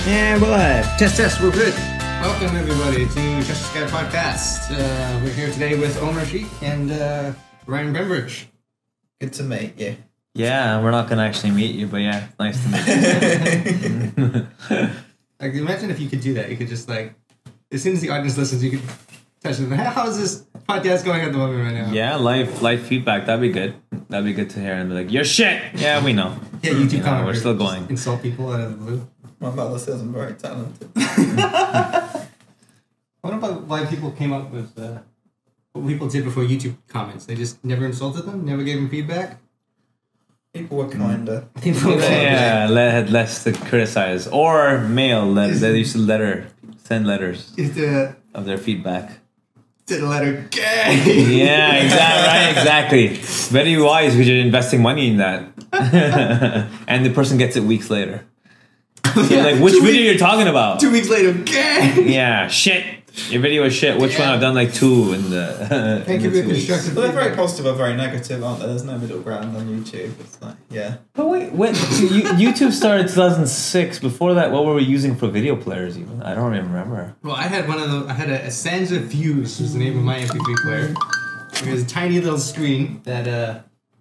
Yeah, we're live. Test, we're good. Welcome everybody to Just Sky Podcast. We're here today with Omair Sheikh and Ryan Bembridge. Good to meet you. Yeah, we're not gonna actually meet you, but yeah, nice to meet you. Like, imagine if you could do that. You could just like, as soon as the audience listens, you could touch them. How is this podcast going at the moment right now? Yeah, live feedback. That'd be good. That'd be good to hear and be like, "You're shit." Yeah, we know. Yeah, YouTube comments. We're still going. Insult people out of the blue. My mother says I'm very talented. What about why people came up with what people did before YouTube comments? They just never insulted them, never gave them feedback. People were kinder. Yeah, had less to criticize or mail. They used to send letters of their feedback. To the letter gay. Yeah, exactly. Very wise because you're investing money in that, and the person gets it weeks later. Yeah, like, which video you're talking about? 2 weeks later, gay. Yeah, shit. Your video is shit. Which one? I've done like 2 in the. Thank you for constructive. Well, they're very positive or very negative, aren't they? There's no middle ground on YouTube. It's like, yeah. But wait, YouTube started 2006. Before that, what were we using for video players? Even I don't even remember. Well, I had one of those. I had a Sansa Fuse was the name of my MP3 player. It was a tiny little screen that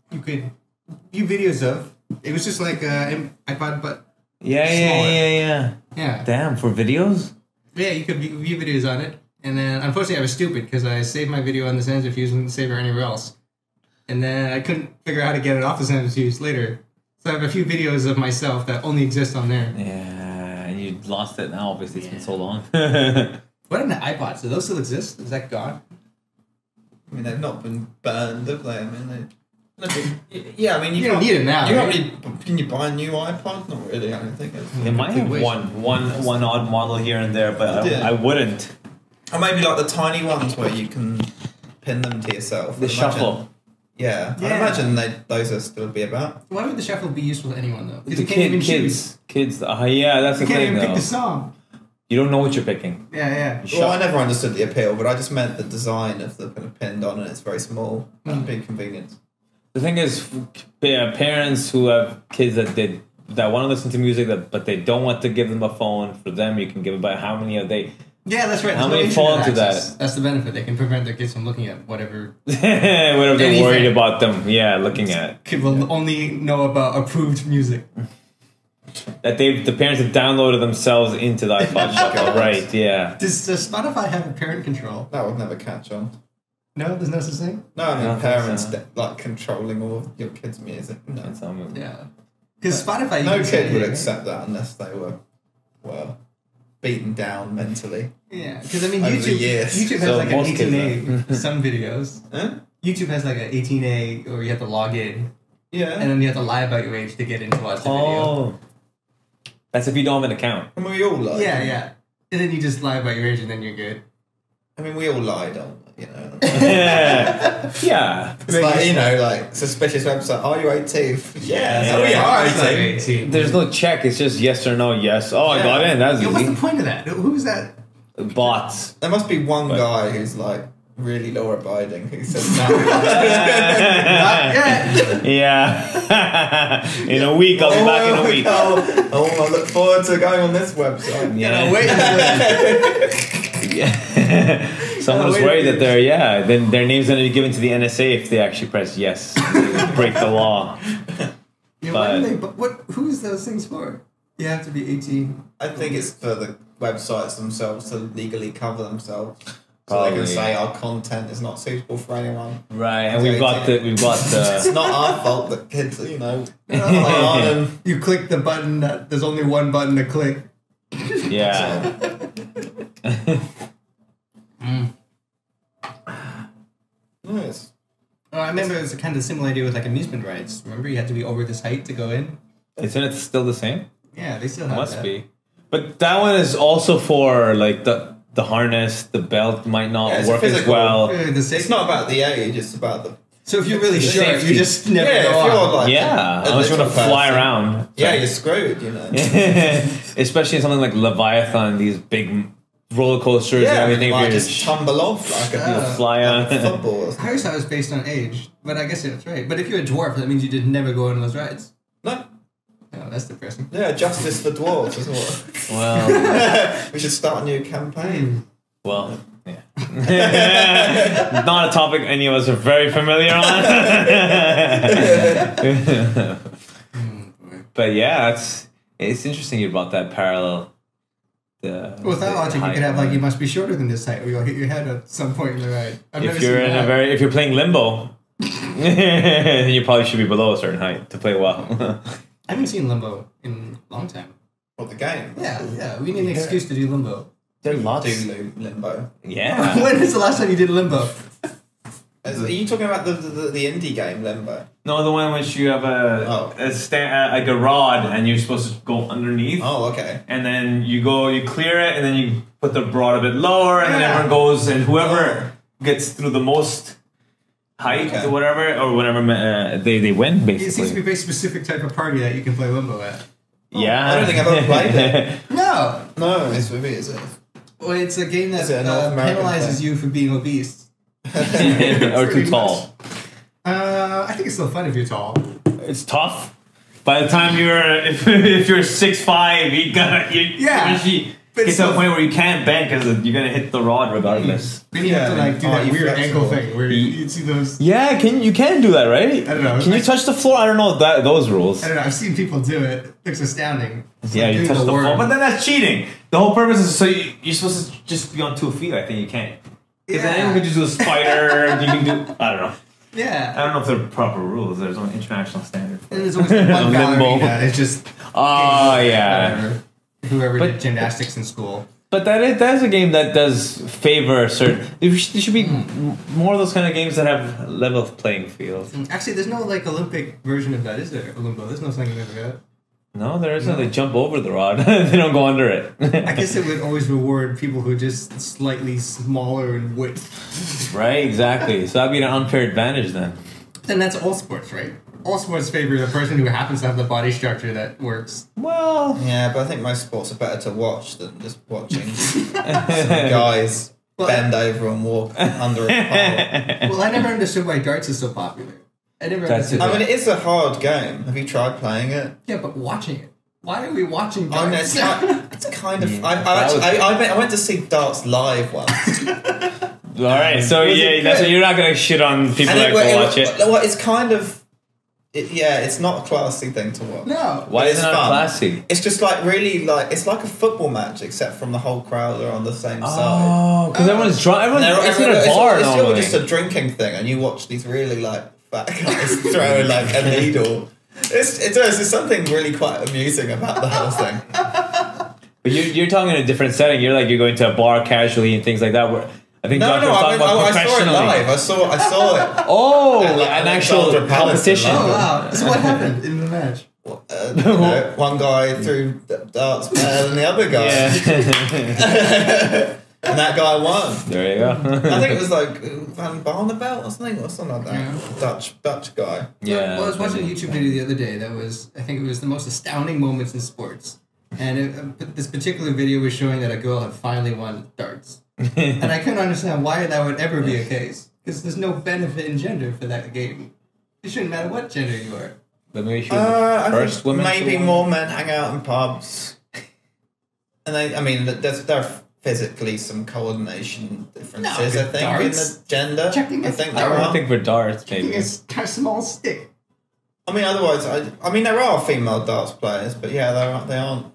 you could view videos of. It was just like an iPod, but Yeah. Damn, for videos. Yeah, you could view videos on it. And then, unfortunately, I was stupid because I saved my video on the Sansa Fuse and didn't save it anywhere else. And then I couldn't figure out how to get it off the Sansa Fuse later. So I have a few videos of myself that only exist on there. Yeah, and you lost it now. Obviously, it's been so long. What happened to iPods? Do those still exist? Is that gone? I mean, they've not been burned, have they? I mean, yeah, I mean, you don't need it now. Can you buy a new iPod? Not really. I don't think it's. They might have one odd model here and there, but I wouldn't. Or maybe like the tiny ones where you can pin them to yourself. The shuffle. Yeah, I imagine those will still be about. Why would the shuffle be useful to anyone though? The kids. Yeah, that's the thing. You can't even though. pick the song. You don't know what you're picking. Yeah. Well, I never understood the appeal, but I just meant the design of the kind of pinned on, and it's very small. That's a big convenience. The thing is, parents who have kids that want to listen to music but they don't want to give them a phone. For them, you can give about how many are they? Yeah, that's right. How many fall into that? That's the benefit. They can prevent their kids from looking at whatever they're worried about them. Yeah, looking at. Kids will only know about approved music. That the parents have downloaded themselves into the iPod shuffle, right? Yeah. Does Spotify have a parent control? That would never catch on. No, there's no such thing. No, I mean parents like controlling all of your kids' music. No. Yeah, because Spotify. No kid would accept that unless they were beaten down mentally. Yeah, because I mean YouTube has like an 18A some videos. Huh? YouTube has like an 18A, or you have to log in. Yeah, and then you have to lie about your age to get in to watch the video. That's if you don't have an account. I mean, we all lie. Yeah, and then you just lie about your age, and then you're good. I mean, we all lie, don't we? You know. Yeah. It's like, like suspicious website. Are you 18? Yeah. We are 18. There's no check. It's just yes or no. Yes. Oh, I got in. That's easy. What's the point of that? Who's that? Bots. There must be one guy who's like really law abiding who says no. Yeah. In a week, I'll be back in a week. I look forward to going on this website. Yeah. Someone's worried that then their name's going to be given to the NSA if they actually press yes. They break the law. Yeah, who's those things for? You have to be 18. I think it's for the websites themselves to legally cover themselves. So Probably. they can say our content is not suitable for anyone. Right, and we've got the It's not our fault that kids, play on and you click the button there's only one button to click. Yeah. Nice. I remember it was a kind of similar idea with like amusement rides. Remember, you had to be over this height to go in. Isn't it still the same? Yeah, they still have Must that. be. But that one is also for like the harness, the belt might not work as well. It's not about the age, it's about the. So if you're really short, safety. you just never go if you're on. like unless you want to fly around. Yeah, you're screwed, Especially in something like Leviathan, these big roller coasters and everything. You just tumble off like a fly on. football. I always thought it was based on age, but I guess it's right. But if you're a dwarf, that means you did never go on those rides. No. Oh, that's depressing. Yeah, justice for dwarves is what. Well, We should start a new campaign. well, yeah. Not a topic any of us are very familiar on. But yeah, it's interesting you brought that parallel. With that logic, you could have like you must be shorter than this height, or you'll hit your head at some point in the ride. If you're playing limbo, then you probably should be below a certain height to play well. I haven't seen Limbo in a long time. What, the game? Yeah. We need an excuse to do Limbo. There are lots. Do Limbo. Yeah. When is the last time you did Limbo? Are you talking about the indie game Limbo? No, the one in which you have like a rod and you're supposed to go underneath. Oh, okay. And then you clear it, and then you put the rod a bit lower, and then everyone goes, and whoever gets through the most height or whatever, they win, basically. It seems to be a very specific type of party that you can play Limbo at. Yeah. I don't think I've ever played it. No, it's with me, is it? well, it's a game that Is it a North American penalizes thing? you for being obese. Or too tall. I think it's still fun if you're tall. It's tough. By the time if you're 6'5", you eventually but get to a point where you can't bend because you're gonna hit the rod regardless. Then you have to like do that you're weird flexible. ankle thing where you see those. Yeah, you can do that, right? I don't know. Can you touch the floor? I don't know those rules. I don't know. I've seen people do it. It looks astounding. It's Yeah, like you doing touch the worm. floor, but then that's cheating. The whole purpose is so you're supposed to just be on 2 feet. I think you can't. Because then anyone can just do a spider. You can do. I don't know. Yeah. I don't know if they're proper rules. There's no international standard. And there's always one ballerina. It's just. Oh yeah. Whatever. Whoever did gymnastics in school. But that is a game that does favor certain. There should be more of those kind of games that have level playing field. Actually, there's no like Olympic version of that, is there? Limbo. There's no something like that. No, there isn't. They jump over the rod. They don't go under it. I guess it would always reward people who are just slightly smaller in width. Right, exactly. So that'd be an unfair advantage then. Then that's all sports, right? All sports favor the person who happens to have the body structure that works. Well, Yeah, but I think most sports are better to watch than just watching some guys bend over and walk under a pole. Well, I never understood why darts is so popular. I never That's understood it. I mean, that. it is a hard game. Have you tried playing it? Yeah, but watching it. Why are we watching I mean, darts? it's kind of. Yeah, I went to see darts live once. all right. So Was it yeah, that's good? you're not gonna shit on people that go watch it. Well, it's kind of. It's not a classy thing to watch. No. Why But is it it's not fun. classy? It's just like really like it's like a football match, except from the whole crowd are on the same side. Oh, because everyone's drunk. Everyone's it's in a It's bar all normally. just a drinking thing, and you watch these really like fat guys throwing like a needle. It's something really quite amusing about the whole thing. But you're talking in a different setting. You're going to a bar casually and things like that. Where I think Josh was talking about I saw it professionally. live. I saw it. Oh, At, like, an actual Alexandra Palace in competition. Oh, wow. So what happened in the match? One guy threw darts better than the other guy, Yeah. and that guy won. There you go. I think it was like Van Barneveld or something like that. Yeah. Dutch guy. Yeah. Well, I was watching a YouTube video the other day that was, I think it was the most astounding moments in sports. And this particular video was showing that a girl had finally won darts. And I couldn't understand why that would ever be a case. Because there's no benefit in gender for that game. It shouldn't matter what gender you are. But maybe she I first think woman. maybe to win? more men hang out in pubs, and there are physically some coordination differences. No, I think darts. in the gender. Checking I a think I there don't are. think for darts, Taking maybe. a small stick. I mean, otherwise, I mean, there are female darts players, but yeah, they aren't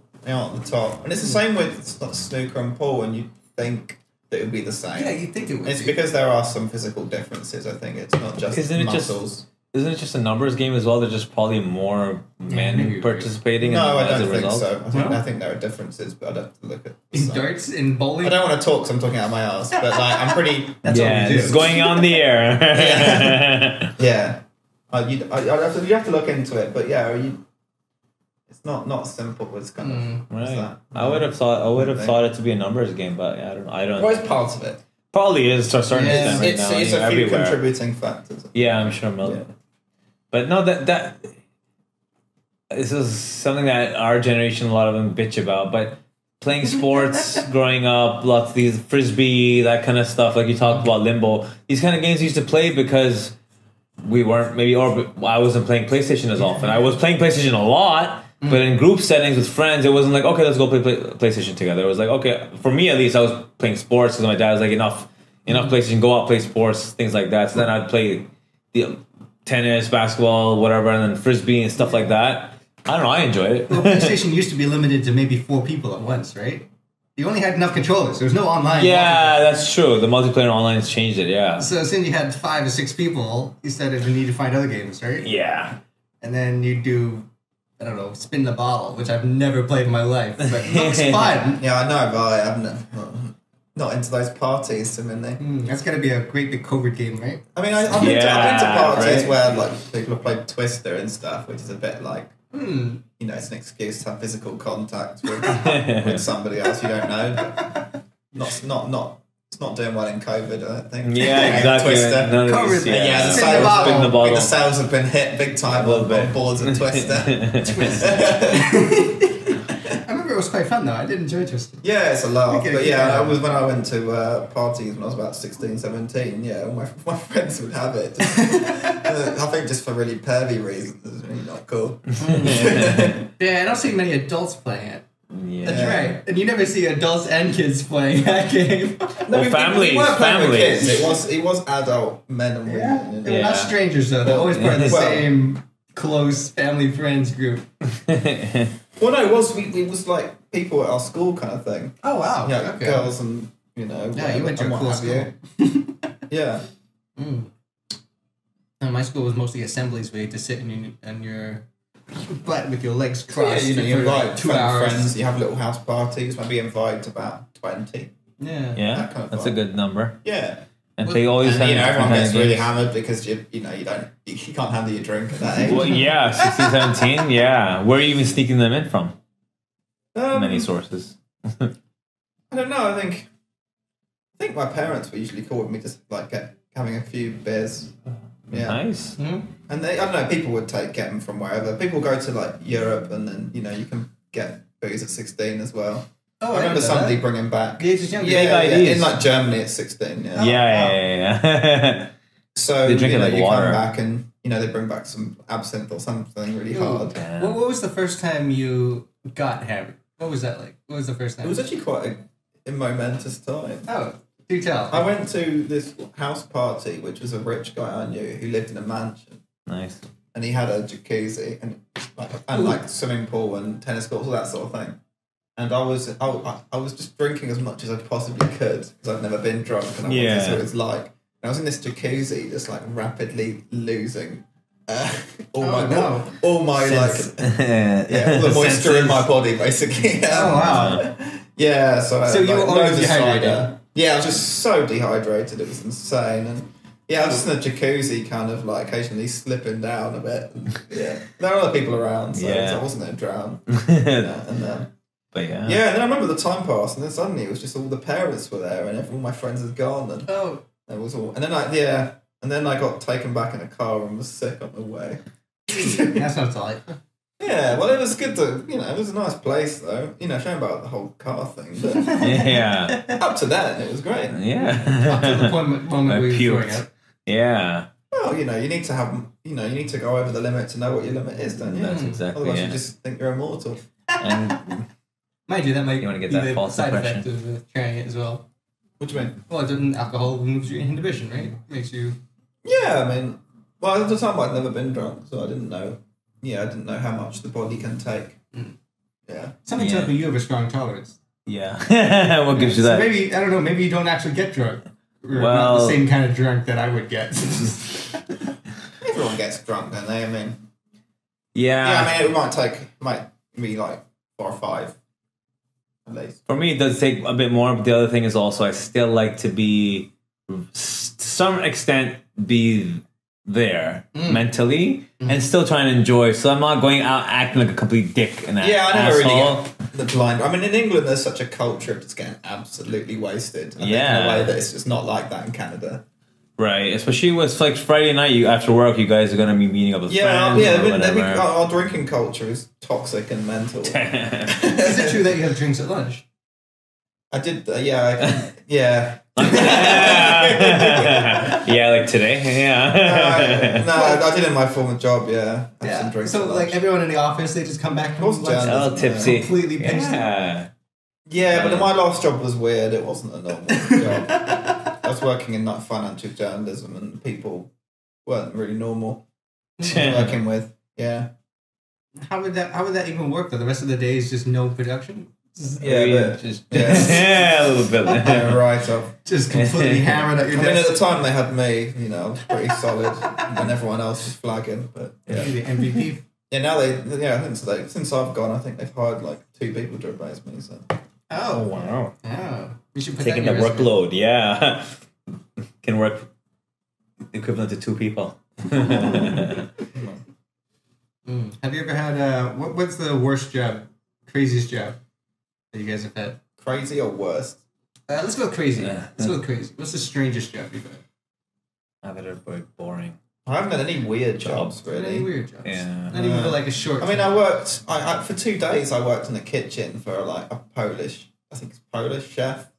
the top. And it's the same with snooker and pool, and you think that it would be the same. Yeah, you'd think it would It's be. because there are some physical differences. I think it's not just muscles. Isn't it just a numbers game as well? There's just probably more men maybe. participating. No, I as a don't think result. so. No? I think there are differences, but I'd have to look at the In site. darts, in bowling. I don't want to talk because I'm talking out of my ass, but like I'm pretty. That's yeah, what we do. it's going on the air. Yeah, you have to look into it, but yeah, it's not simple. It's kind of what's Right. that? I would have thought it to be a numbers game, but yeah, I don't. Well, it's part of it. Probably is to a certain Yeah, extent right It's now. a few everywhere. contributing factors. Yeah, I'm sure. Yeah. But no, that this is something that our generation, a lot of them bitch about. But playing sports, growing up, lots of these frisbee, that kind of stuff, like you talked about limbo, these kind of games we used to play because we weren't maybe, or I wasn't playing PlayStation as often. I was playing PlayStation a lot, But in group settings with friends, it wasn't like, okay, let's go play PlayStation together. It was like, okay, for me at least, I was playing sports because my dad was like, enough PlayStation, go out, play sports, things like that. So then I'd play the tennis, basketball, whatever, and then frisbee and stuff like that. I don't know, I enjoyed it. Well, PlayStation used to be limited to maybe 4 people at once, right? You only had enough controllers. There was no online. Yeah, that's true. The multiplayer online has changed it, yeah. So since you had 5 or 6 people, you started to need to find other games, right? Yeah. And then you do, I don't know, spin the bottle, which I've never played in my life, but looks fun. Yeah, I know, but I'm not into those parties, so many. That's going to be a great big COVID game, right? I mean, I've been to parties where like people have played Twister and stuff, which is a bit like, you know, it's an excuse to have physical contact with somebody else you don't know. But it's not doing well in COVID, I don't think. Yeah, exactly. Twister. COVID, The sales have been hit big time on boards of Twister. I remember it was quite fun though. I did enjoy Twister. Yeah, it's a laugh. But yeah, when I went to parties when I was about 16, 17, yeah, all my friends would have it. I think just for really pervy reasons. It's really not cool. Yeah, I don't see many adults playing it. Yeah. That's right. And you never see adults and kids playing that game. Well, families. Kids. It was adult men and women. They're not strangers though. They're always part of the same close family friends group. Well, no, it was like people at our school kind of thing. Oh wow. Yeah, okay. Girls and Yeah, you went to a cool school. Yeah. And my school was mostly assemblies where you had to sit in your butt with your legs crossed. Yeah, you invite 2 hours. friends. You have little house parties. Maybe invite about 20. Yeah. Yeah, kind of that's fun. a good number. Yeah. And they always have everyone gets really hammered because you can't handle your drink at that age. Well, yeah, 16, 17, yeah. Where are you even sneaking them in from? Many sources. I don't know. I think my parents were usually cool with me just like having a few beers. Yeah. Nice. Mm-hmm. And I don't know, people would get them from wherever. People go to like Europe and then, you can get booze at 16 as well. Oh, I remember somebody bringing back. The age is younger. Yeah, in like Germany at 16. Yeah. Yeah. So, they drink it like you water. come back and, they bring back some absinthe or something really hard. What was the first time you got hammered? What was that like? What was the first time? It was actually quite a momentous time. Oh, do tell. I went to this house party, which was a rich guy I knew who lived in a mansion. Nice. And he had a jacuzzi and like swimming pool and tennis courts, all that sort of thing. And I was just drinking as much as I possibly could because I've never been drunk and I wanted to see what it's like. And I was in this jacuzzi, just like rapidly losing all the moisture in my body, basically. Oh wow! Yeah, so you were always dehydrated. Yeah, I was just so dehydrated. It was insane, and yeah, I was just in a jacuzzi, kind of like occasionally slipping down a bit. And, yeah, there were other people around, so I wasn't going to drown. But yeah. Yeah, and then I remember the time passed, and then suddenly it was just all the parents were there, and all my friends had gone, and it was all. And then I got taken back in a car and was sick on the way. That sounds delightful. Yeah, well, it was good to, it was a nice place though. Shame about the whole car thing, but yeah, up to then it was great. Yeah, up to the moment we were throwing up. Yeah. Well, you need to have, you need to go over the limit to know what your limit is, don't you? That's exactly. Otherwise, you just think you're immortal. And mind you, that might you want to get that false side impression. effect of trying it as well. What do you mean? Well, alcohol removes your inhibition, right? Makes you. Yeah, I mean, well, at the time I'd never been drunk, so I didn't know. Yeah, I didn't know how much the body can take. Yeah. Something tells me you have a strong tolerance. Yeah. What gives you that? So maybe, I don't know, maybe you don't actually get drunk. Or not the same kind of drunk that I would get. Everyone gets drunk, don't they? I mean. Yeah. Yeah, I mean, it might be like 4 or 5. At least. For me, it does take a bit more, but the other thing is also I still like to be, to some extent, be there mentally and still trying to enjoy. So I'm not going out acting like a complete dick in that. Yeah, I never really get the blind. I mean, in England, there's such a culture of just getting absolutely wasted. I think in a way that it's just not like that in Canada. Right, especially with like Friday night, after work, you guys are going to be meeting up with friends. Yeah, our drinking culture is toxic and mental. Is it true that you have drinks at lunch? I did, yeah. Yeah, like today. Yeah. No, I did in my former job. Yeah. Have Yeah. some drinks So at like lunch. everyone in the office, they just come back from lunch Oh, tipsy. completely pissed. Yeah. Yeah, but my last job was weird. It wasn't a normal job. I was working in like financial journalism, and people weren't really normal working with. Yeah. How would that even work though? The rest of the day is just no production? Yeah, just yeah. a little bit. Yeah, right off. Just completely hammered at your I mean, desk. at the time they had me, you know, I was pretty solid, and everyone else was flagging. But yeah, The MVP. yeah. Now I think so since I've gone, I think they've hired like 2 people to replace me. So Oh wow. Oh. We should put Taking the that in your resume. workload, yeah. Can work equivalent to 2 people. Have you ever had what's the worst job, craziest job that you guys have had? crazy or worst? Let's go crazy. Yeah. Let's go crazy. What's the strangest job you've had? I bet it very boring. I haven't had any weird jobs Any really. weird jobs? Yeah. Not even for like a short. I mean, I worked. I for 2 days. I worked in the kitchen for like a Polish, I think it's Polish chef,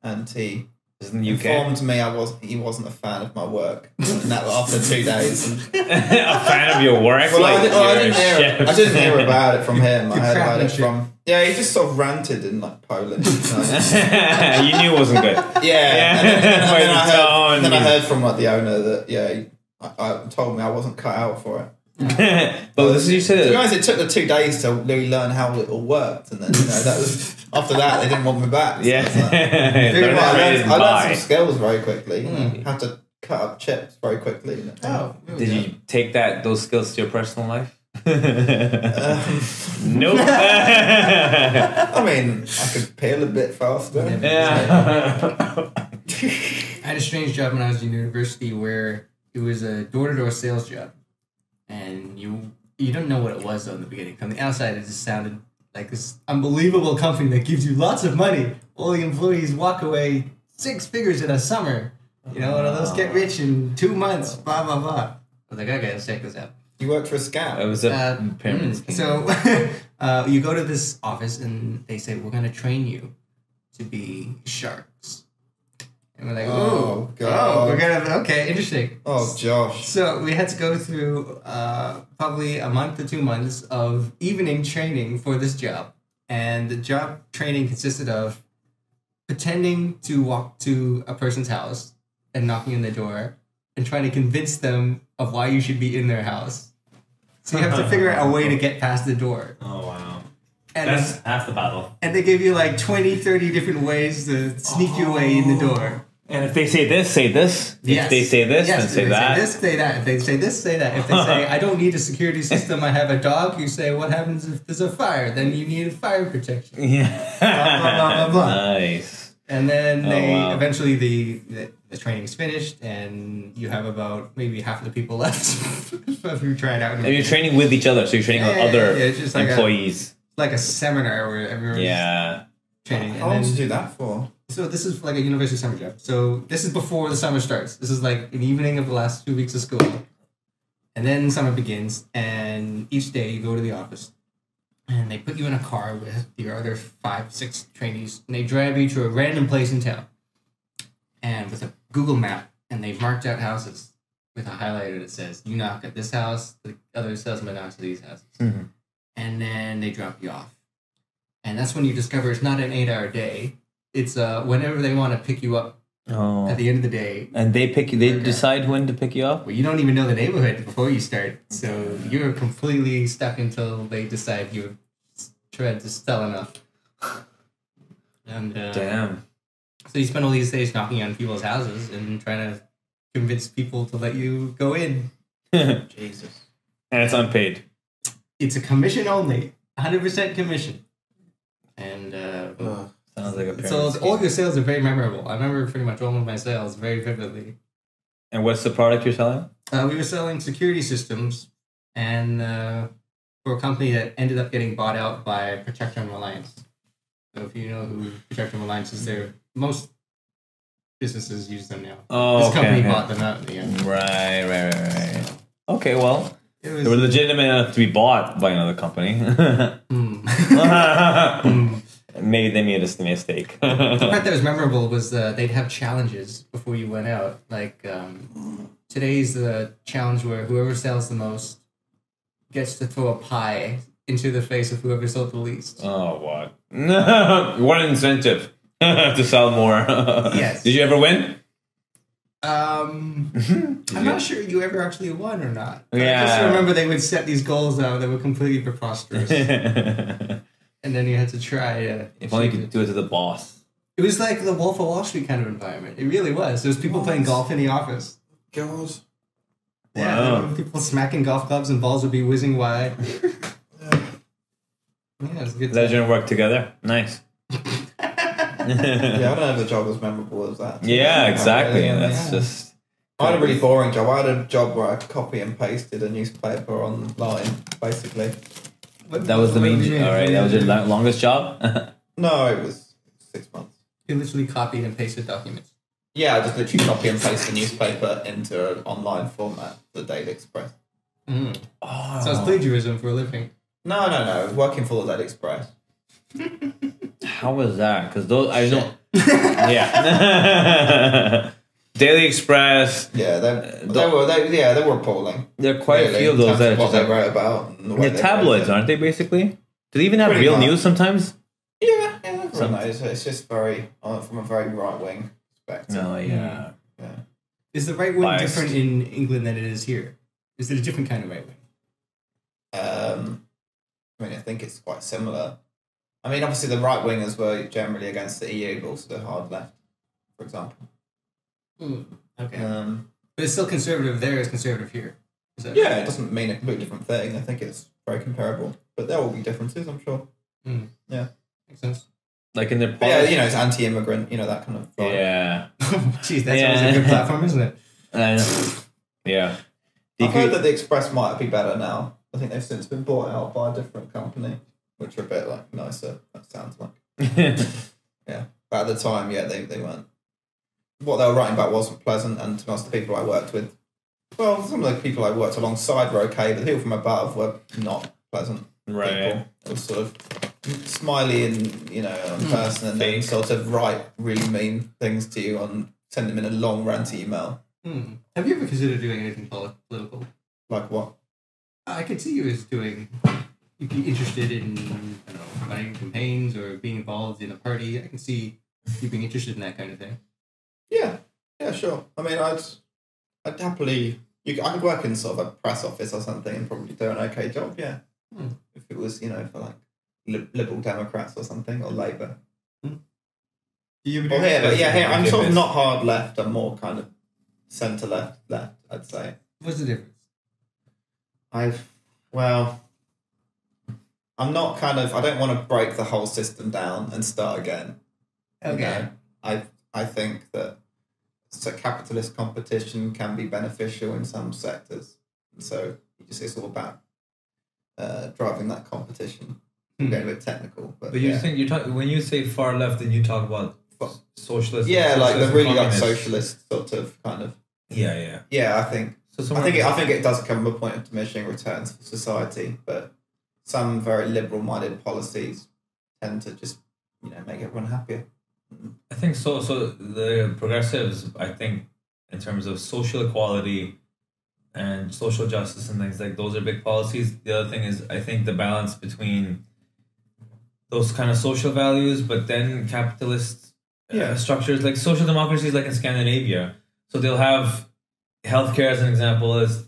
and he Isn't UK? informed me he wasn't a fan of my work. And that after 2 days. And, A fan of your work? well, like I you're a didn't chef. I didn't hear about it from him. I heard about it craftsmanship. from. Yeah, he just sort of ranted in like Polish. You knew it wasn't good. Yeah, and By the then I tone. heard from like the owner that I told me I wasn't cut out for it. But this is you To be said. honest, it took the 2 days to really learn how it all worked, and then that was after that they didn't want me back. So Yeah. I was like, Learn I how to learned buy. some skills very quickly. You have to cut up chips very quickly. Oh. Did you take those skills to your personal life? Nope. I mean, I could peel a bit faster. Yeah. I had a strange job when I was in university where it was a door-to-door sales job, and you don't know what it was though in the beginning. From the outside, it just sounded like this unbelievable company that gives you lots of money. All the employees walk away 6 figures in a summer. You know, one of those get rich in 2 months. Blah blah blah. I was like, okay, let's check this out. You worked for a scam. It was a pyramid scheme. So you go to this office and they say, we're going to train you to be sharks. And we're like, Oh, oh, God. we're going to, okay, interesting. Oh, Josh. So we had to go through probably a month to 2 months of evening training for this job. And the job training consisted of pretending to walk to a person's house and knocking on the door and trying to convince them of why you should be in their house. So you have to figure out a way to get past the door. Oh, wow. And, That's half the battle. and they give you like 20, 30 different ways to sneak your way in the door. And if they say this, say this. Yes. If they say this, Yes, then if say they that. Say this, say that. If they say this, say that. If they say, I don't need a security system, I have a dog, you say, what happens if there's a fire? Then you need fire protection. Yeah. Blah, blah, blah, blah, blah. Nice. And then wow. eventually the training's finished, and you have about maybe half of the people left. So if you try it out. And you're training with each other, so you're training with other it's just like employees. like a seminar where everyone's training. How long did you do that for? So this is like a university summer job. So this is before the summer starts. This is like an evening of the last 2 weeks of school. And then summer begins, and each day you go to the office, and they put you in a car with your other 5, 6 trainees, and they drive you to a random place in town. And with a Google map, and they've marked out houses with a highlighter that says, you knock at this house, the other salesman knocks at these houses. Mm-hmm. And then they drop you off. And that's when you discover it's not an 8-hour day. It's whenever they want to pick you up Oh. at the end of the day. And they pick you. They Okay. decide when to pick you up. Well, you don't even know the neighborhood before you start. So you're completely stuck until they decide you've tried to sell enough. And Damn. so you spend all these days knocking on people's houses and trying to convince people to let you go in. And Jesus. it's unpaid. It's a commission only. 100% commission. And Sounds like a pyramid so scheme. all your sales are very memorable. I remember pretty much all of my sales very vividly. And what's the product you're selling? We were selling security systems and for a company that ended up getting bought out by Protection Reliance. So if you know who Protection Reliance is, most businesses use them now. Oh, This okay, company okay. bought them out in the end. Right. Okay, well, It they were was, legitimate enough to be bought by another company. Maybe they made a mistake. The part that was memorable was they'd have challenges before you went out. Like today's the challenge where whoever sells the most gets to throw a pie into the face of whoever sold the least. Oh, what? What an incentive to sell more. Yes. Did you ever win? I'm not sure you ever actually won or not. Yeah. I just remember they would set these goals out that were completely preposterous. And then you had to try. If only you could do it to the boss. It was like the Wolf of Wall Street kind of environment. It really was. There was people playing golf in the office. God. Yeah, Wow. there were people smacking golf clubs and balls would be whizzing wide. Yeah, it was a good. Legend work together. Nice. Yeah, I don't know if the job was memorable as that. Yeah, exactly. Yeah. That's just. I had a really boring job. I had a job where I copy and pasted a newspaper online, basically. That was the main. All right, that was your longest job. No, it was 6 months. You literally copied and pasted documents. Yeah, I just literally copy and paste the newspaper into an online format, the Daily Express. Mm. Oh. So it's plagiarism for a living. No. Working for the Daily Express. How was that? Because those I know. Yeah. Daily Express. Yeah, they were appalling. There are quite a Really, few of those that are what just they like, wrote about. And the way they're they tabloids, wrote it. aren't they? Basically, do they even have Pretty real much. news sometimes? Yeah, everyone knows. It's just very from a very right wing perspective. No, yeah. Yeah. Is the right wing Biased. different in England than it is here? Is it a different kind of right wing? I mean, I think it's quite similar. I mean, obviously the right wingers were generally against the EU, but also the hard left, for example. Okay. Um, But it's still conservative there as conservative here. Is that yeah, it doesn't mean a completely different thing. I think it's very comparable, but there will be differences, I'm sure. Yeah, makes sense. Like in their but yeah, policy. it's anti-immigrant, that kind of vibe. Yeah. Jeez, that's always a good platform, isn't it? I know. Yeah. I've heard that the Express might be better now. I think they've since been bought out by a different company, which are a bit like nicer. That sounds like. Yeah, but at the time, yeah, they weren't. What they were writing about wasn't pleasant, and to be honest, the people I worked with, well, some of the people I worked alongside were okay, but the people from above were not pleasant. Right. People. It was sort of smiley and person, and then sort of write really mean things to you and send them in a long rant email. Have you ever considered doing anything political? Like what? I could see you as you'd be interested in, running campaigns or being involved in a party. I can see you being interested in that kind of thing. Yeah, sure. I mean, I'd happily. I could work in sort of a press office or something and probably do an okay job. Yeah, if it was for like Liberal Democrats or something or Labour. Here, I'm sort of not hard left. I'm more kind of centre left. I'd say. What's the difference? I'm not kind of. I don't want to break the whole system down and start again. Okay. I think that capitalist competition can be beneficial in some sectors, and so it's all about driving that competition. Getting a bit technical, but you think you're talking when you say far left, then you talk about socialist. Yeah, like the really like communist. socialist sort of kind of. Yeah. Yeah, I think. So I think it does come to a point of diminishing returns for society, but some very liberal-minded policies tend to just make everyone happier. I think so. So the progressives, I think, in terms of social equality and social justice and things like those are big policies. The other thing is, I think the balance between those kind of social values, but then capitalist structures like social democracies, like in Scandinavia. So they'll have healthcare as an example is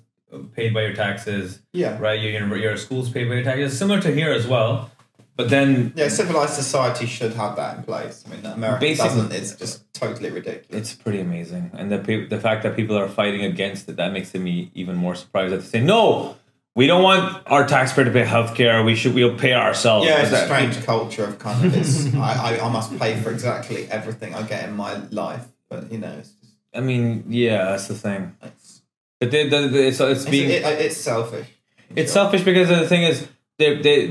paid by your taxes. Yeah. Right. Your school's paid by your taxes. Similar to here as well. But then, civilized society should have that in place. I mean, America doesn't. It's just totally ridiculous. It's pretty amazing, and the fact that people are fighting against it, that makes me even more surprised. That they say, no, we don't want our taxpayer to pay healthcare. We'll pay ourselves. Yeah, it's a strange culture of kind of this. I must pay for exactly everything I get in my life, but it's just. I mean, yeah, that's the thing. But it's selfish. It's selfish because the thing is.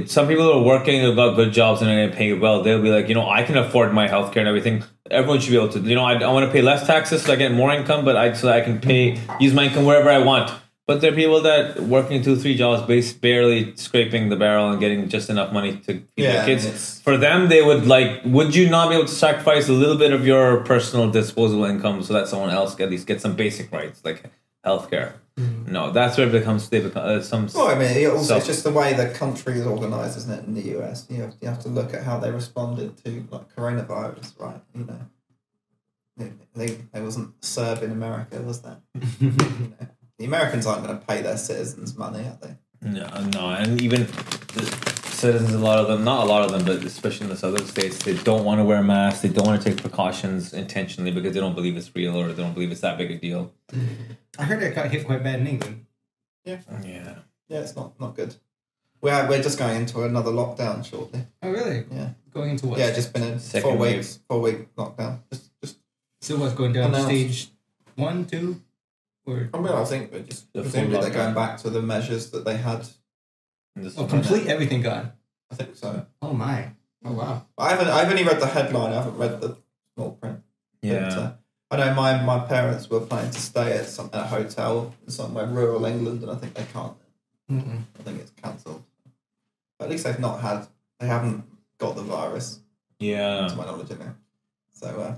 Some people are working, they've got good jobs and they're paying well. They'll be like, I can afford my healthcare and everything. Everyone should be able to. I want to pay less taxes so I get more income, so that I can use my income wherever I want. But there are people that working 2-3 jobs, barely scraping the barrel and getting just enough money to feed their kids. For them, they would would you not be able to sacrifice a little bit of your personal disposable income so that someone else at least gets some basic rights like healthcare? No, that's where it becomes some. Well, I mean, it's just the way the country is organised, isn't it? In the US, you have to look at how they responded to like coronavirus, right? You know, they wasn't Serb in America, was that? You know, the Americans aren't going to pay their citizens money, are they? No, and even the citizens, not a lot of them, but especially in the southern states, they don't want to wear masks. They don't want to take precautions intentionally because they don't believe it's real or they don't believe it's that big a deal. I heard it got hit quite bad in England. Yeah, it's not good. We're just going into another lockdown shortly. Oh really? Yeah. Going into what? Yeah, just been a 4-week lockdown. Just. So what's going down to stage 1, 2? Or I think we're just presumably they're going back to the measures that they had. Complete everything gone. I think so. Oh my! Oh wow! I've only read the headline. I haven't read the small print. Yeah. But, I know my parents were planning to stay at a hotel in somewhere rural England, and I think they can't. I think it's cancelled. But at least they haven't got the virus. Yeah. To my knowledge, anyway. So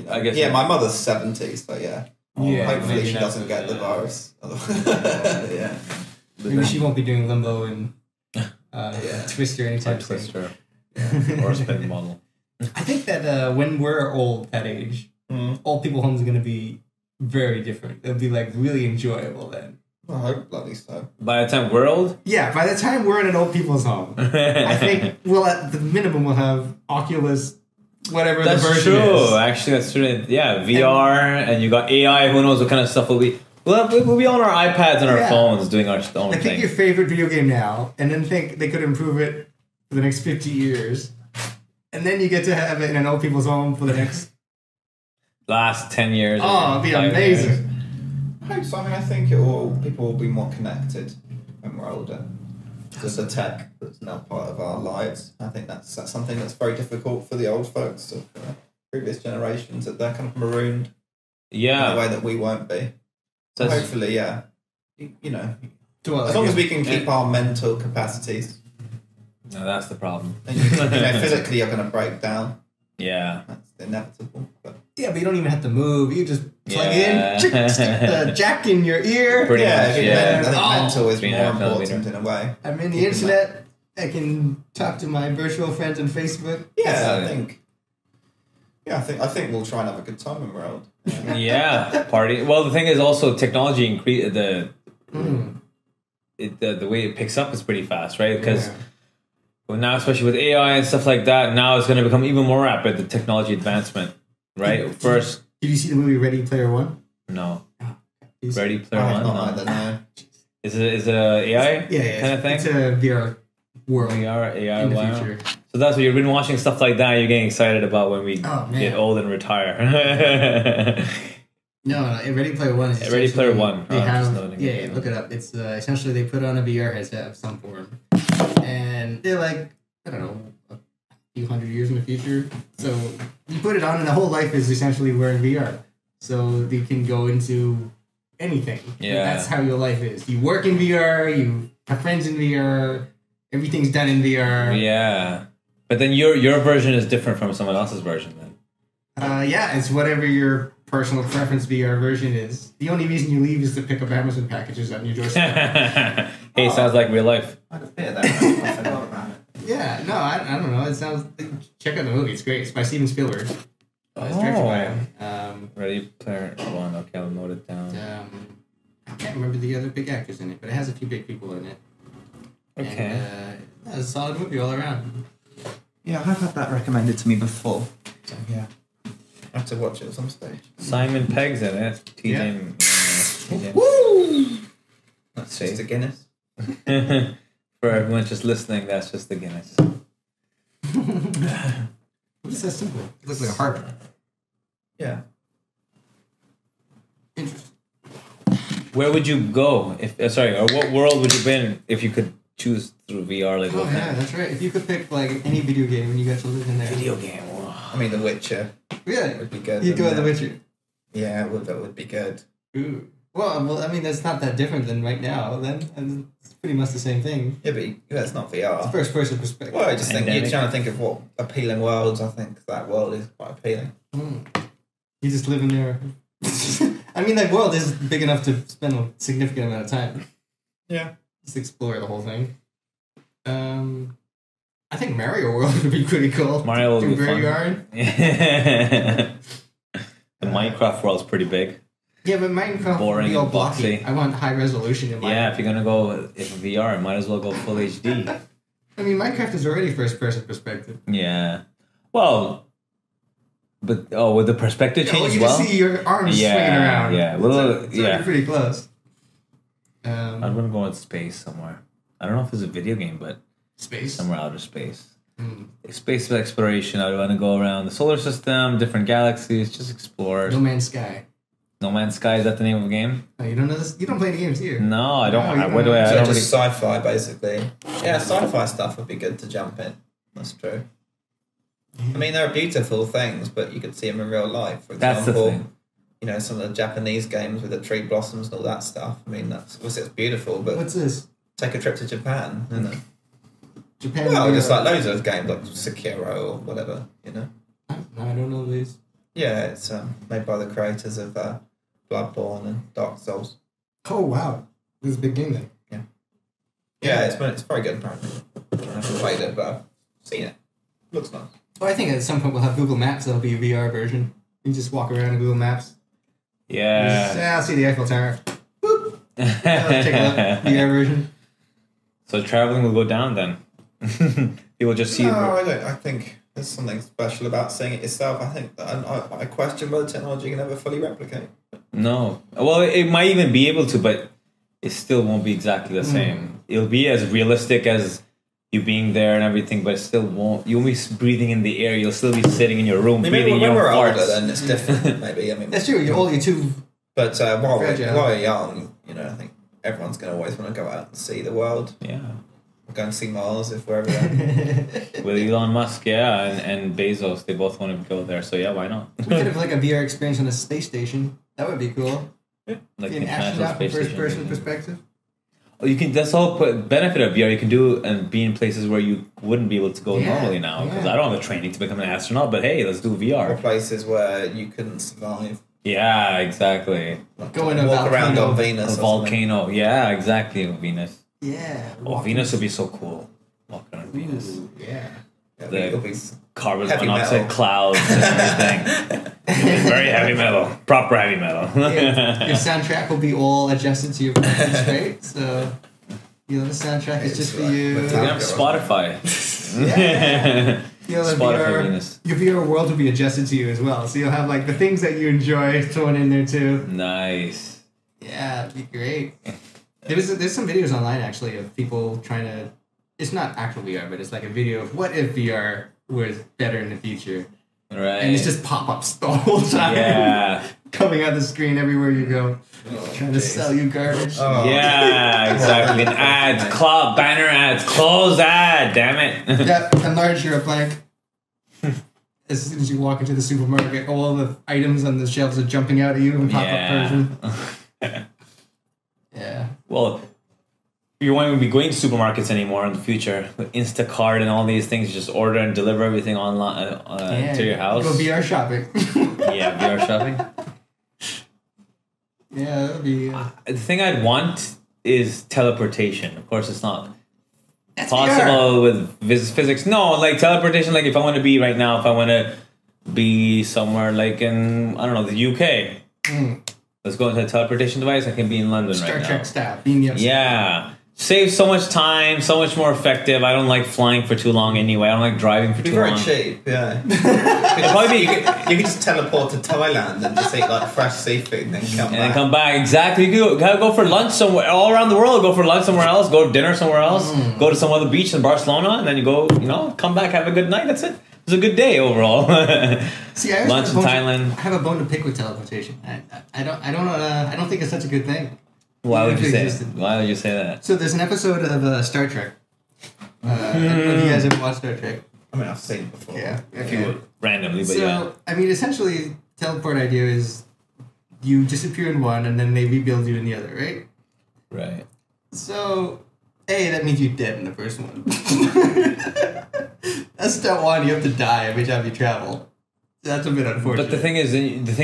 I guess. Yeah, my mother's 70, so yeah. Yeah, hopefully she doesn't get the virus. Yeah. Maybe she won't be doing limbo and Twister anytime soon. Twister. Or a spin model. I think that when we're old, that age, old people homes are going to be very different. It'll be like really enjoyable then. I hope bloody so. By the time we're old? Yeah, by the time we're in an old people's home, I think we'll at the minimum we'll have Oculus. Whatever that's the version true. is. Actually, that's true. Yeah, VR, and you got AI. Who knows what kind of stuff will be? We'll be on our iPads and our phones doing our own thing. Pick your favorite video game now, and then think they could improve it for the next 50 years, and then you get to have it in an old people's home for the next last 10 years. Oh, it'll be amazing. I hope so. I mean, I think people will be more connected when we're older. Just the tech that's now part of our lives. I think that's something that's very difficult for the old folks of previous generations, that they're kind of marooned in a way that we won't be. So hopefully, you know, as long as we can keep our mental capacities. No, that's the problem. And physically you're going to break down. Yeah. That's inevitable. But you don't even have to move. You just plug in, stick the jack in your ear. Pretty much, I think mental is more important in a way. I'm in the internet. I can talk to my virtual friends on Facebook. Yeah, I think we'll try and have a good time when we're old. Party. Well, the thing is also technology increase the way it picks up is pretty fast, right? Because now, especially with AI and stuff like that, now it's going to become even more rapid, the technology advancement, right? First... Did you see the movie Ready Player One? No. Ready Player One? No. Is it a AI kind of thing? It's a VR world. VR, AI, in the future. So that's what you've been watching stuff like that, you're getting excited about when we get old and retire. No, Ready Player One is Ready Player One. They have, look it up. It's essentially they put on a VR headset of some form. And they're like, I don't know, a few hundred years in the future. So you put it on and the whole life is essentially wearing VR. So you can go into anything. Yeah. That's how your life is. You work in VR, you have friends in VR, everything's done in VR. Yeah. But then your version is different from someone else's version then. It's whatever your personal preference VR version is. The only reason you leave is to pick up Amazon packages on your doorstep. Hey, sounds like real life. I had a bit of that. I forgot about it. Yeah, no, I don't know. It sounds... Check out the movie. It's great. It's by Steven Spielberg. It's directed by him. Ready Player One. Okay, I'll note it down. I can't remember the other big actors in it, but it has a few big people in it. Okay. And, it's a solid movie all around. Yeah, I've had that recommended to me before. So, yeah. I have to watch it at some stage. Simon Pegg's in it. TJ. Woo! That's just a Guinness. For everyone just listening, that's just the Guinness. What is that symbol? It looks like a heart. Yeah. Interesting. Where would you go or what world would you be in if you could choose through VR? Like, that's right. If you could pick like any video game and you got to live in there. Video game. I mean, The Witcher. Yeah, would be good. You'd go at The Witcher. Yeah, that would be good. Ooh. Well, I mean, that's not that different than right now. Then and it's pretty much the same thing. Yeah, but it's not VR. It's first person perspective. Well, I just think you're trying to think of what appealing worlds. I think that world is quite appealing. You just live in there. I mean, that world is big enough to spend a significant amount of time. Yeah. Just explore the whole thing. I think Mario World would be pretty cool. Mario would be where fun. you are. The Minecraft world's pretty big. Yeah, but Minecraft Boring would be all and blocky. boxy. I want high resolution in Minecraft. Yeah, if you're gonna go in VR, might as well go full HD. I mean, Minecraft is already first person perspective. Yeah. Well, but with the perspective change as you well. can see your arms swinging around. Yeah, well, it's already pretty close. I'm gonna go in space somewhere. I don't know if it's a video game, but Space? somewhere outer space. Space exploration. I want to go around the solar system, different galaxies, just explore. No Man's Sky. No Man's Sky, is that the name of the game? Oh, you don't know this? You don't play any games here. No, I don't. No, What do I? I So don't just really. sci-fi, basically. Yeah, sci-fi stuff would be good to jump in. That's true. I mean, there are beautiful things, but you could see them in real life. For That's the example, thing. you know, some of the Japanese games with the tree blossoms and all that stuff. I mean, that's obviously it's beautiful, but What's this? take a trip to Japan, you know. Japan. Well, just like loads of games like Sekiro or whatever, you know. I don't know these. Yeah, it's made by the creators of Bloodborne and Dark Souls. Oh, wow. This is a big game then. Yeah, it's very good apparently. I haven't played it, but I've seen it. Looks nice. Well, I think at some point we'll have Google Maps. That'll be a VR version. You just walk around in Google Maps. Yeah. I'll see the Eiffel Tower. Boop. Let's take a look. VR version. So traveling will go down then. People just see. No, I don't. I think there's something special about seeing it yourself. I think that I question whether technology can ever fully replicate. No. Well, it might even be able to, but it still won't be exactly the same. It'll be as realistic as you being there and everything, but it still won't. You won't be breathing in the air. You'll still be sitting in your room, breathing in when your we're own older, farts. then it's different. Maybe I mean That's true. You're too. But while Fragile. we're young, you know, I think everyone's going to always want to go out and see the world. Yeah. We're going to see Mars if we're ever there. With Elon Musk, yeah, and Bezos, they both want to go there. So yeah, why not? We could have like a VR experience on a space station. That would be cool. Like Be the an International astronaut from Space first Station. person perspective. Oh, you can. That's the whole benefit of VR. You can do and be in places where you wouldn't be able to go Yeah, normally now. Because yeah. I don't have the training to become an astronaut. But hey, let's do Or VR. places where you couldn't survive. Yeah, exactly. Like Go in a walk around volcano. on Venus. A or something. volcano. Yeah, exactly. Venus. Yeah. Oh, Venus would be so cool. Walking on Venus. Yeah. Yeah, The it'll be carbon heavy monoxide metal. clouds and everything. Very heavy metal. Proper heavy metal. Your soundtrack will be all adjusted to your preference, right? So, you know, the soundtrack is It's just for like you. with You can have Spotify. Yeah. You know, the Spotify VR, Venus. your VR world will be adjusted to you as well. So you'll have like the things that you enjoy thrown in there too. Nice. Yeah, it'd be great. There's some videos online actually of people trying to. It's not actual VR, but it's like a video of what if VR was better in the future, Right. and it's just pop-ups the whole time. Yeah. Coming out the screen everywhere you go, trying to sell you garbage. Oh. Yeah, exactly. And ads, banner ads, close ad, damn it. Yeah, enlarge your blank. As soon as you walk into the supermarket, all the items on the shelves are jumping out at you in pop-up version. Yeah. Well, you won't even be going to supermarkets anymore in the future with Instacart and all these things. You just order and deliver everything online to your house. Go VR shopping. Yeah, VR shopping. Yeah, that would be. The thing I'd want is teleportation. Of course, it's not That's possible with physics. No, like teleportation. Like if I want to be right now, if I want to be somewhere like in I don't know the UK, let's go into a teleportation device. I can be in London Star right now. Trek style. Beam me up. Yeah. Saves so much time, so much more effective. I don't like flying for too long anyway. I don't like driving for It'd be too very long. cheap, yeah. Probably you could just teleport to Thailand and just eat like fresh seafood and then come And back. then come back. Exactly. You could go for lunch somewhere, all around the world. Go for lunch somewhere else. Go to dinner somewhere else. Go to some other beach in Barcelona. And then you go, come back, have a good night. That's it. It was a good day overall. See, I Lunch in Thailand. I have a bone to pick with teleportation. I don't think it's such a good thing. Why would If you it say existed. Why would you say that? So there's an episode of Star Trek. Have you guys ever watched Star Trek? I mean, I've seen it before. Yeah. If you would randomly, but So, yeah. I mean, essentially, teleport idea is you disappear in one, and then they rebuild you in the other, right? Right. So, A, that means you're dead in the first one. That's step one. You have to die every time you travel. That's a bit unfortunate. But the thing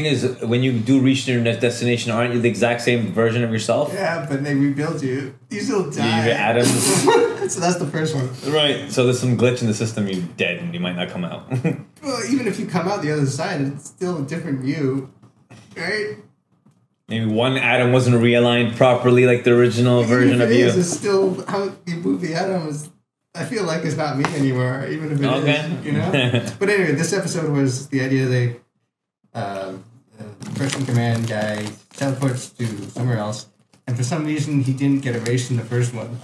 is, when you do reach your destination, aren't you the exact same version of yourself? Yeah, but they rebuild you. You still die. You're atoms. So that's the first one. Right. So there's some glitch in the system. You're dead, and you might not come out. Well, even if you come out the other side, it's still a different you, right? Maybe one atom wasn't realigned properly, like the original version of you. It's still how you move the atom is. I feel like it's not me anymore, even if it is, you know? But anyway, this episode was the idea the first in command guy teleports to somewhere else, and for some reason he didn't get erased in the first one.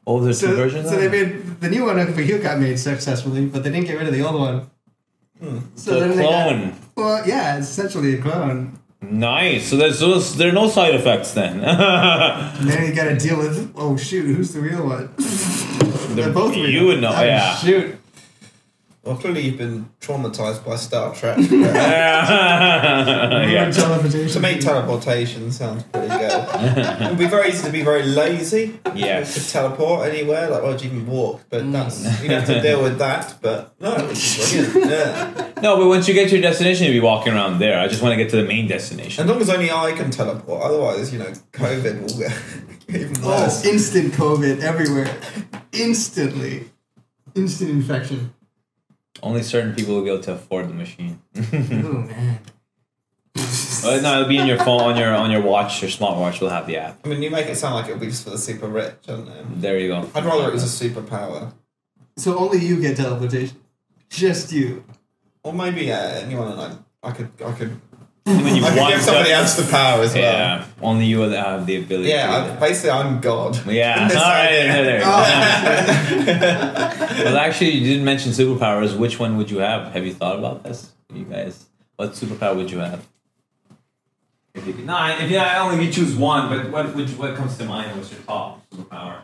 Oh, there's two versions? So they made the new one for Hugh got made successfully, but they didn't get rid of the old one. So then clone. Well, yeah, it's essentially a clone. Nice. So there are no side effects then. And then you got to deal with, oh shoot, who's the real one? They're both real. You would know, yeah. Shoot. Well, clearly you've been traumatized by Star Trek. Yeah. To me, teleportation sounds pretty good. It would be very easy to be very lazy. Yes. To teleport anywhere, like, well, you can walk, but that's you have to deal with that. But no, it's brilliant. Yeah. No, but once you get to your destination, you'll be walking around there. I just want to get to the main destination. As long as only I can teleport, otherwise, COVID will get even worse. Oh, instant COVID everywhere. Instantly. Instant infection. Only certain people will be able to afford the machine. Oh man. No, it'll be in your phone, on your watch. Your smartwatch will have the app. I mean, you make it sound like it'll be just for the super rich, don't you? There you go. I'd rather it was a superpower. So only you get teleportation. Just you. Or maybe anyone like I could When you I could give somebody else the power as well. Yeah, only you will have the ability. Yeah, basically I'm God. Yeah, all right, there. Well, actually, you didn't mention superpowers. Which one would you have? Have you thought about this, you guys? What superpower would you have? If you only choose one, but what comes to mind? What's your top superpower?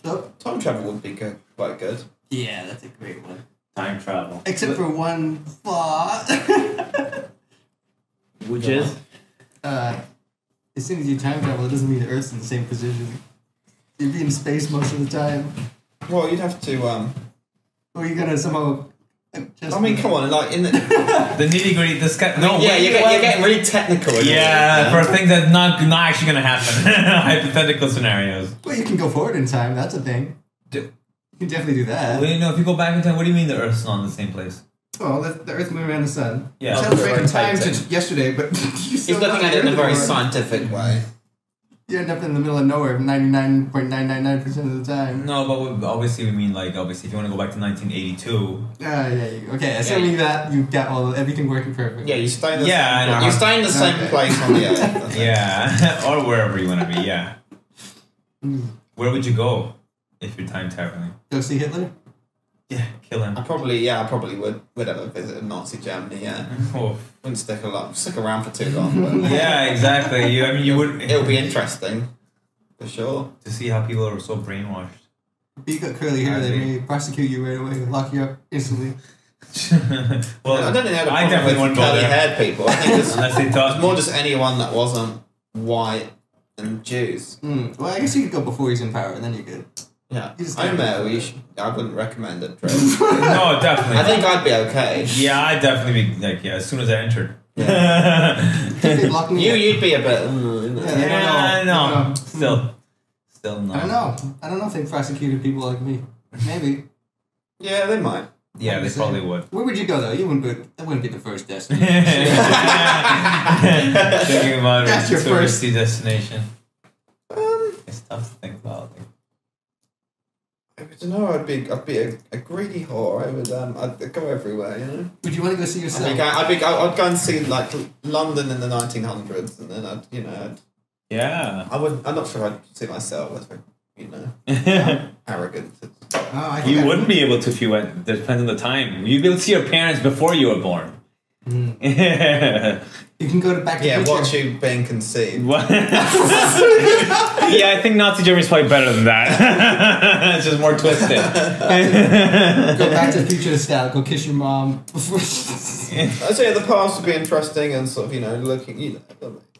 Oh. Time travel would be quite good. Yeah, that's a great one. Time travel. Except for one flaw. Which is? As soon as you time travel, it doesn't mean the Earth's in the same position. You'd be in space most of the time. Well, you'd have to. Or you're gonna somehow. I mean, come on, like in the nitty gritty. This guy. No, yeah, you're getting really technical. Yeah, for things that's not actually gonna happen. Hypothetical scenarios. Well, you can go forward in time. That's a thing. You can definitely do that. Well, if you go back in time, what do you mean the Earth's not in the same place? Well, the Earth moving around the sun. Yeah. It's back in time to yesterday, but he's looking at it in a very scientific way. You end up in the middle of nowhere 99.999% of the time. No, but obviously we mean if you want to go back to 1982. Okay, assuming that you've got everything working perfect. Yeah, you stay in the you stay in the same place on the Earth. Yeah, or wherever you want to be. Yeah. Where would you go if you're time traveling? Go see Hitler. Yeah, kill him. I probably would have a visit in Nazi Germany. Yeah, wouldn't stick around for too long. But yeah, exactly. You would. It'll be interesting, for sure, to see how people are so brainwashed. You got curly hair, they may prosecute you right away, lock you up instantly. Well, I don't think I definitely want curly-haired people. I think it's more just anyone that wasn't white and Jews. Well, I guess you could go before he's in power, and then you could. Yeah, I wouldn't recommend it. No, definitely. I think I'd be okay. Yeah, I'd definitely be as soon as I entered. Yeah. You'd be a bit. No. Still no. I don't know if they prosecuted people like me. Maybe. Yeah, they might. Yeah, they probably would. Where would you go though? That wouldn't be the first destination. Thinking about that's your first destination. It's tough to think about. I don't know. I'd be a greedy whore. I'd go everywhere. Would you want to go see yourself? I'd go and see like London in the 1900s, and then Yeah. I'm not sure I'd see myself as arrogant. You wouldn't be able to if you went. It depends on the time. You'd be able to see your parents before you were born. In You can go back to the future. watch you being conceived. Yeah, I think Nazi Germany's probably better than that. It's just more twisted. Go back to the future style. Go kiss your mom. I'd say the past would be interesting and sort of, looking,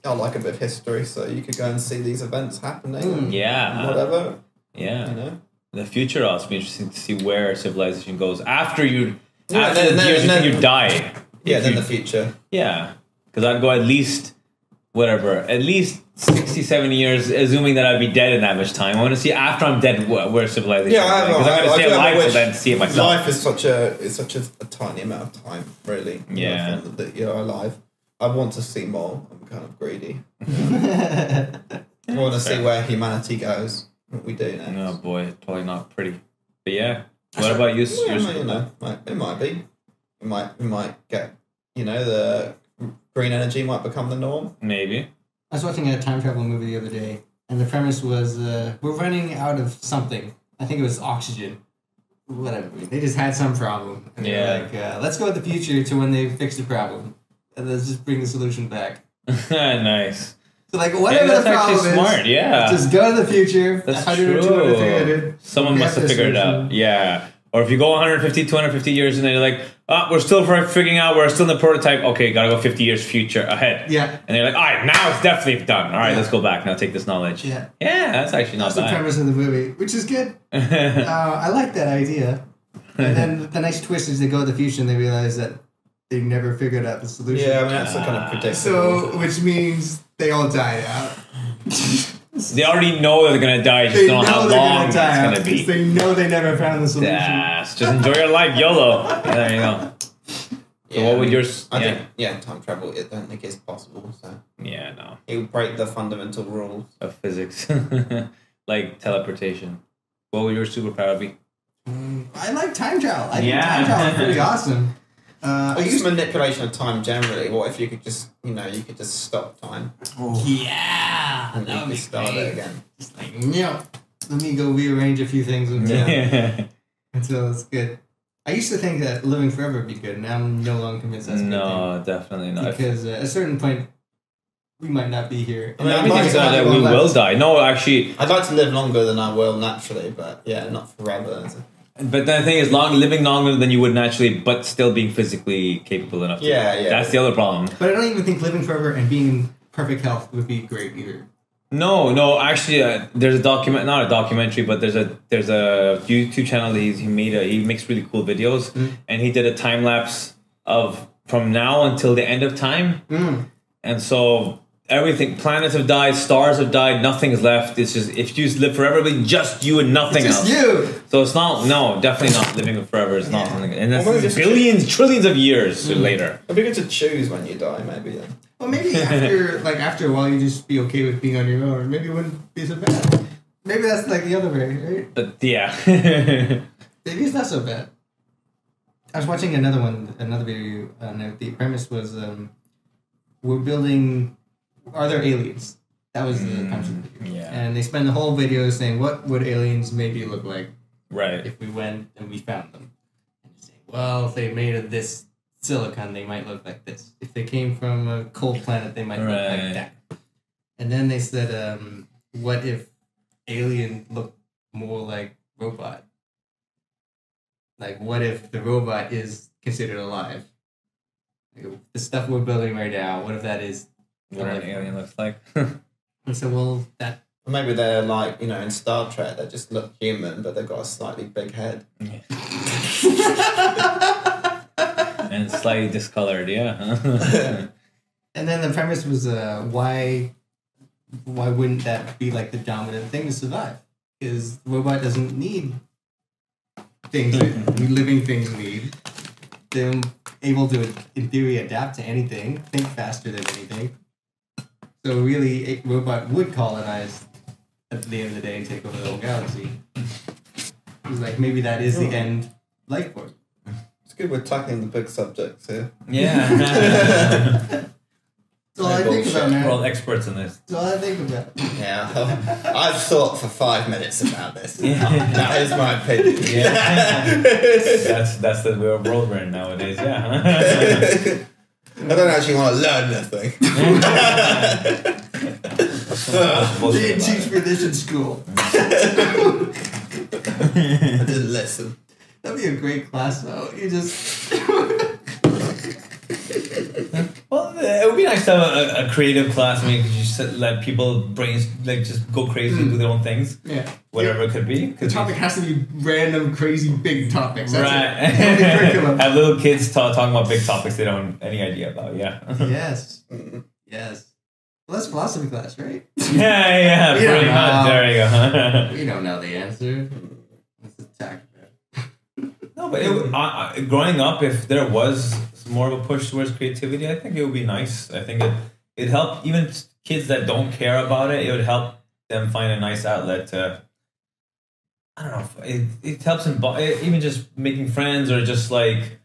I like a bit of history, so you could go and see these events happening. Yeah. Whatever. Yeah. The future will also be interesting to see where civilization goes after you die. Yeah, then the future. Yeah. Because I'd go at least 60, 70 years, assuming that I'd be dead in that much time. I want to see after I'm dead where civilization is. Because I'm going to stay alive till then to see it myself. Life is such a tiny amount of time, really. Yeah. That you're alive. I want to see more. I'm kind of greedy. I want to see where humanity goes. What we do next. Oh boy, probably not pretty. But yeah. What about you? It might be. We might get, the green energy might become the norm. Maybe. I was watching a time travel movie the other day, and the premise was we're running out of something. I think it was oxygen. Whatever. They just had some problem. And they're like, let's go to the future to when they fix the problem. And let's just bring the solution back. Nice. So like, whatever the problem is, smart, yeah. Just go to the future. That's 100, true. 200, 300. Someone must have figured it out. Yeah. Or if you go 150, 250 years and then you're like, we're still figuring out, we're still in the prototype. Okay, gotta go 50 years future ahead. Yeah. And they're like, all right, now it's definitely done. All right, let's go back. Now take this knowledge. Yeah. Yeah, that's actually not bad. That's the premise of the movie, which is good. I like that idea. And then the next twist is they go to the future and they realize that they never figured out the solution. Yeah, I mean, that's kind of predictable. So, which means they all died out. They already know that they're going to die, just don't know how long it's going to be. They know they never found the solution. Yes, just enjoy your life, YOLO. Yeah, there you go. So what would yours... I think time travel, I don't think it's possible. So yeah, no. It would break the fundamental rules of physics. Like teleportation. What would your superpower be? I like time travel. I think time travel is pretty awesome. Just manipulation of time generally. What if you could just, you could just stop time? Oh. Yeah. And you could start it again. Just like, let me go rearrange a few things until it's good. I used to think that living forever would be good. Now I'm no longer convinced that's a good thing. No, definitely not. Because at a certain point, we might not be here. I mean, that we will die. No, actually... I'd like to live longer than I will naturally, but not forever. But the thing is, living longer than you would naturally, but still being physically capable enough to. Yeah. That's the other problem. But I don't even think living forever and being in perfect health would be great either. No. Actually, there's not a documentary, but there's a YouTube channel that he made. He makes really cool videos, and he did a time lapse of from now until the end of time, and so. Everything, planets have died, stars have died, nothing is left. It's just, if you live forever, it'll be just you and nothing else. Just you! So it's not, definitely not living forever. It's not something, and that's billions, trillions of years later. It'd be good to choose when you die, maybe then. Well, maybe after a while, you just be okay with being on your own. Maybe it wouldn't be so bad. Maybe that's like the other way, right? But yeah. Maybe it's not so bad. I was watching another video, and the premise was, we're building... Are there aliens? That was the concept. Yeah. And they spend the whole video saying, what would aliens maybe look like if we went and we found them? And you say, well, if they made of this silicon, they might look like this. If they came from a cold planet, they might look like that. And then they said, what if alien looked more like robot? Like, what if the robot is considered alive? Like, the stuff we're building right now, what if that is... What an alien looks like. And so, maybe they're like, in Star Trek, they just look human, but they've got a slightly big head. Yeah. And slightly discolored, yeah. And then the premise was, why wouldn't that be like the dominant thing to survive? Because the robot doesn't need things that living things need. They're able to, in theory, adapt to anything, think faster than anything. So really, a robot would colonize at the end of the day and take over the whole galaxy. It's like, maybe that is the end life form. It's good we're tackling the big subjects here. Yeah. That's all I think about, man. We're all experts in this. That's all I think about. Yeah. I've thought for 5 minutes about this. That is my opinion. Yeah. That's the world we're in nowadays, yeah. I don't actually want to learn nothing. They didn't teach me this in school. I didn't listen. That'd be a great class, though. You just. Well, it would be nice to have a creative class. I mean, you just let people just go crazy and do their own things. Yeah. Whatever it could be. The topic has to be random, crazy, big topics. That's right. It. Have little kids talking about big topics they don't have any idea about. Yeah. Yes. Yes. Well, that's philosophy class, right? Yeah, pretty much. There you go. We don't know the answer. That's a tack. No, but growing up, if there was more of a push towards creativity, I think it would be nice. I think it'd help even kids that don't care about it. It would help them find a nice outlet to. I don't know. It helps in even just making friends or just like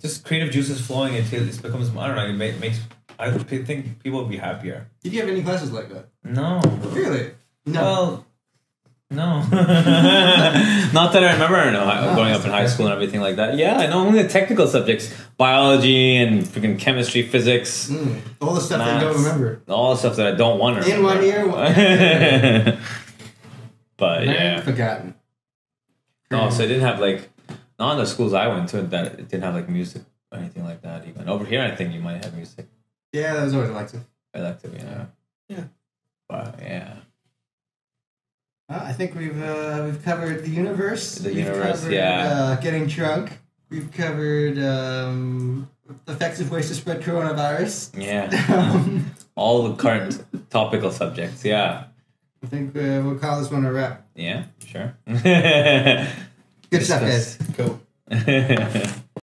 just creative juices flowing. It becomes, I don't know. It makes. I think people would be happier. Did you have any classes like that? No. Really? No. Well, no. Not that I remember. No, growing up in high school and everything like that. Yeah, I know only the technical subjects, biology and freaking chemistry, physics, all the stuff maths, that you don't remember. all the stuff that I don't want to remember. In 1 year. But yeah, forgotten. No, so I didn't have like none of the schools I went to that it didn't have like music or anything like that. Even over here, I think you might have music. Yeah, that was always elective. Elective, yeah. Yeah. But yeah. I think we've covered the universe. We've covered, getting drunk. We've covered effective ways to spread coronavirus. Yeah. All the current topical subjects. Yeah. I think we'll call this one a wrap. Yeah. Sure. Good stuff, guys. Cool.